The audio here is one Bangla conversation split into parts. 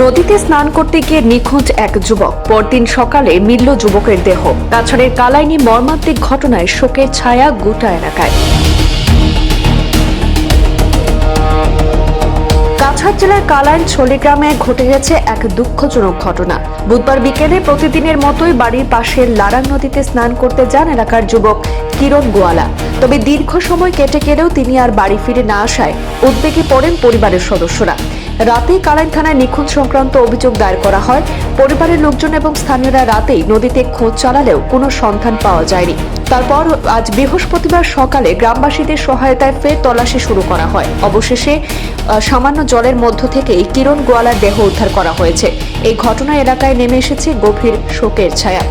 নদীতে স্নান করতে গিয়ে নিখোঁজ এক যুবক, পরদিন সকালে মিলল যুবকের দেহ। কাছাড়ের কালাইনি মর্মান্তিক ঘটনায় শোকের ছায়া গোটা এলাকায়। কাছাড় জেলার কালাইন ছলি গ্রামে ঘটে গেছে এক দুঃখজনক ঘটনা। বুধবার বিকেলে প্রতিদিনের মতোই বাড়ির পাশের লারাং নদীতে স্নান করতে যান এলাকার যুবক কিরণ গোয়ালা। তবে দীর্ঘ সময় কেটে গেলেও তিনি আর বাড়ি ফিরে না আসায় উদ্বেগে পড়েন পরিবারের সদস্যরা। রাতেই কালাইন থানায় নিখোঁজ সংক্রান্ত অভিযোগ দায়ের করা হয়। পরিবারের লোকজন এবং স্থানীয়রা রাতেই নদীতে খোঁজ চালালেও কোনো সন্ধান পাওয়া যায়নি। তারপর আজ বৃহস্পতিবার সকালে গ্রামবাসীদের সহায়তায় ফের তল্লাশি শুরু করা হয়। অবশেষে সামান্য জলের মধ্য থেকেই কিরণ গোয়ালার দেহ উদ্ধার করা হয়েছে। এই ঘটনা এলাকায় নেমে এসেছে গভীর শোকের ছায়া।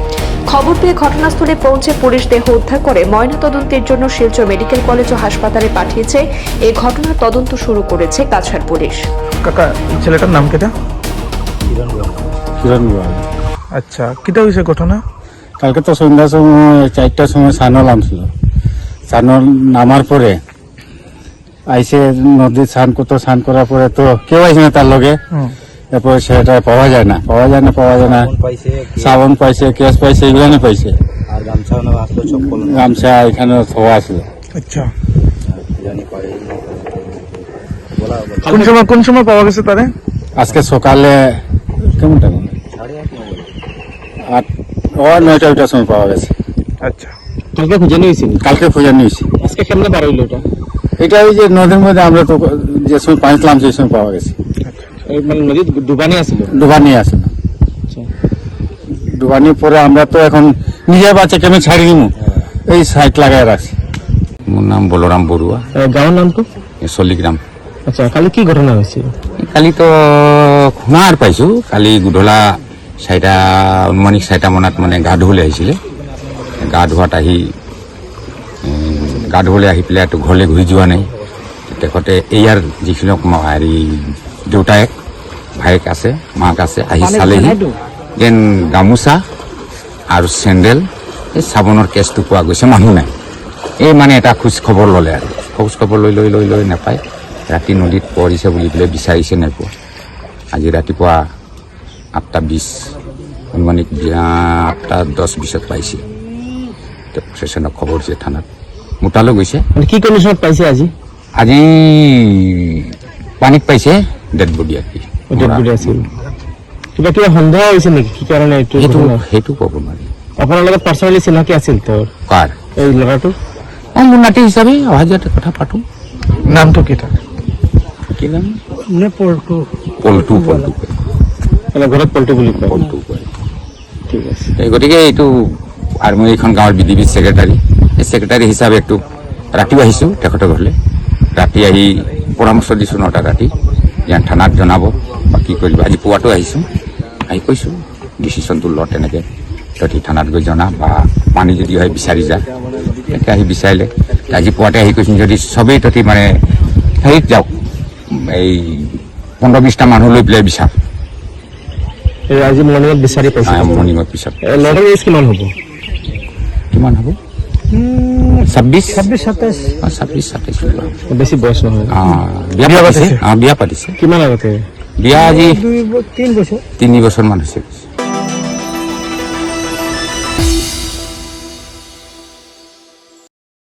খবর পেয়ে ঘটনাস্থলে পৌঁছে পুলিশ দেহ উদ্ধার করে ময়নাতদন্তের জন্য শিলচর মেডিকেল কলেজ ও হাসপাতালে পাঠিয়েছে। এই ঘটনার তদন্ত শুরু করেছে কাছাড় পুলিশ। কাকা, ছেলেটার নাম কেটা? কিরণ গোয়ালা। আচ্ছা, কিটা হয়েছে ঘটনা? কালকে তো সন্ধ্যার সময় 4টার সময় সানল নামছিল। সানল নামার পরে আইসে নদী স্নান করার পরে তো কেউ আইসে না তার লগে। এরপরে সেটা পাওয়া যায় না। সাবন পাইছে, কেস পাইছে, এগুলো পাইছে। গামছা এখানে থোয়া আছিল। আচ্ছা, কোন সময় পাওয়া গেছে তারে? আজকে সকালে কেমন টাইম? 9টার সময় পাওয়া গেছে। আচ্ছা, কালকে খুঁজে নিয়েছি। কালকে খুঁজে নিয়েছি। আজকে কেমনে বার হইলো এটা? এটা ওই যে নদীর মধ্যে আমরা তো যে সময় পানি তুললাম সেই সময় পাওয়া গেছে। মানে নদী ডুবানি আছিল? ডুবানি আছে না। ডুবানির পরে আমরা তো এখন নিজের বাচ্চা কেমন ছাড়ি দিব, এই সাইট লাগাই রাখছি। মোর নাম বলরাম বড়ুয়া, গাঁৱৰ নামটো? চলিগ্রাম। আচ্ছা, কালি কি ঘটনা হৈছিল? কালি তো শুনাৰ পাইছো, কালি গধূলা 4টা অনুমানিক 4টা মানত মানে গা ধুবলৈ আহিছিলে। গা ধোৱাত আহি পেলাই তো ঘৰলৈ ঘূৰি যোৱা নাই। তেখেতে ইয়াৰ যিখিনি হেৰি দেউতায়েক ভায়েক আছে, মাক আছে, আহি চালেহি। দেন গামোচা আৰু চেণ্ডেল, এই চাবোনৰ কেছটো পোৱা গৈছে, মানুহ নাই। এই মানে এটা খোজ খবৰ ল'লে আৰু খোজ খবৰ লৈ নাপায়। ৰাতি নদীত পৰিছে বুলি পেলাই বিচাৰিছে, নাইপোৱা। আজি ৰাতিপুৱা 8:20 অনুমানিক 8:10 পাইছে। প্ৰশাসনক খবৰ দিছে, থানাত মোটালৈ গৈছে। কি কণ্ডিশ্যনত পাইছে আজি? আজি পানীত পাইছে, ডেড বডি আছিল। কিবা সন্দেহ হৈছে নেকি? কি কাৰণে সেইটো ক'ব নোৱাৰি। আপোনাৰ লগত পাৰ্চনেলি চিনাকি আছিল তোৰ? কাৰ? এই ল'ৰাটো মোৰ নাতি হিচাপে অহা যোৱাতে কথা পাতো। নামটো কেটা? কি নাম? পল্টু। মানে ঘৰত পল্টু বুলি কয়? পল্টু কয়। ঠিক আছে। গতিকে এইটো আৰু মই এইখন গাঁৱৰ বিডিবি ছেক্ৰেটাৰী, এই ছেক্ৰেটাৰী হিচাপে একটু ৰাতিও আহিছোঁ তেখেতৰ ঘৰলৈ। ৰাতি আহি পৰামৰ্শ দিছোঁ 9টা ৰাতি, ইয়াত থানাত জনাব বা কি কৰিব। আজি পুৱাটো আহিছোঁ, আহি কৈছোঁ ডিচিশ্যনটো ল, তেনেকৈ তহঁতি থানাত গৈ জনা, বা পানী যদি হয় বিচাৰি যা। তেনেকৈ আহি বিচাৰিলে। আজি পুৱাতে আহি কৈছোঁ যদি চবেই তহঁতি মানে হেৰিত যাওক, এই 15-20টা মানুহ লৈ পেলাই বিচাৰ। আজি মৰ্ণিঙত বিচাৰি পাইছে? মৰ্ণিঙৰ পিছত। ল'ৰাটোৰ এজ কিমান হ'ব? 26-27। বেছি বয়স নহয়। বিয়া পাতিছে। কিমান আগতে? বিয়া আজি 3 বছৰ। 3 বছৰমান হৈছে।